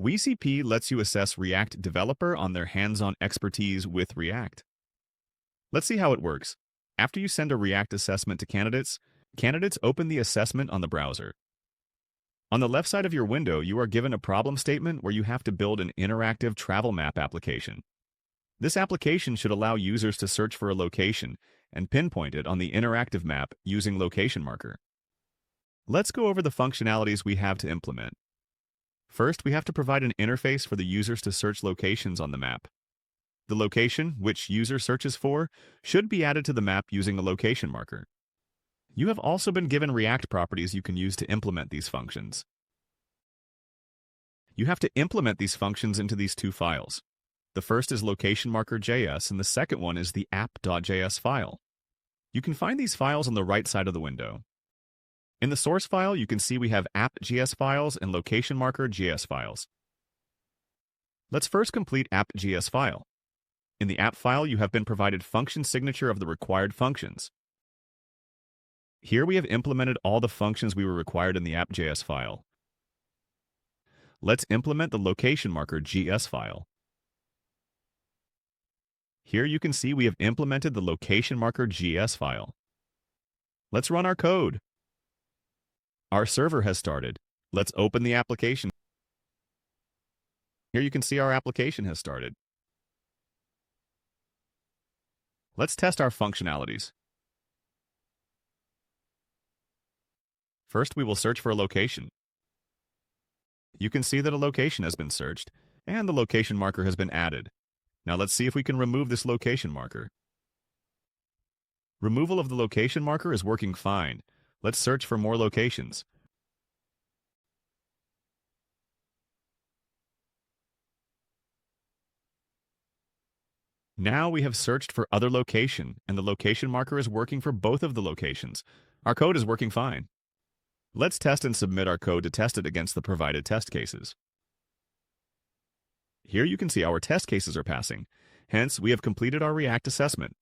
WeCP lets you assess React developer on their hands-on expertise with React. Let's see how it works. After you send a React assessment to candidates, candidates open the assessment on the browser. On the left side of your window, you are given a problem statement where you have to build an interactive travel map application. This application should allow users to search for a location and pinpoint it on the interactive map using location marker. Let's go over the functionalities we have to implement. First, we have to provide an interface for the users to search locations on the map. The location, which user searches for, should be added to the map using a location marker. You have also been given React properties you can use to implement these functions. You have to implement these functions into these two files. The first is location marker.js and the second one is the app.js file. You can find these files on the right side of the window. In the source file, you can see we have app.js files and location marker.js files. Let's first complete app.js file. In the app file, you have been provided function signature of the required functions. Here we have implemented all the functions we were required in the app.js file. Let's implement the location marker.js file. Here you can see we have implemented the location marker.js file. Let's run our code. Our server has started. Let's open the application. Here you can see our application has started. Let's test our functionalities. First, we will search for a location. You can see that a location has been searched, and the location marker has been added. Now let's see if we can remove this location marker. Removal of the location marker is working fine. Let's search for more locations. Now we have searched for other location, and the location marker is working for both of the locations. Our code is working fine. Let's test and submit our code to test it against the provided test cases. Here you can see our test cases are passing. Hence, we have completed our React assessment.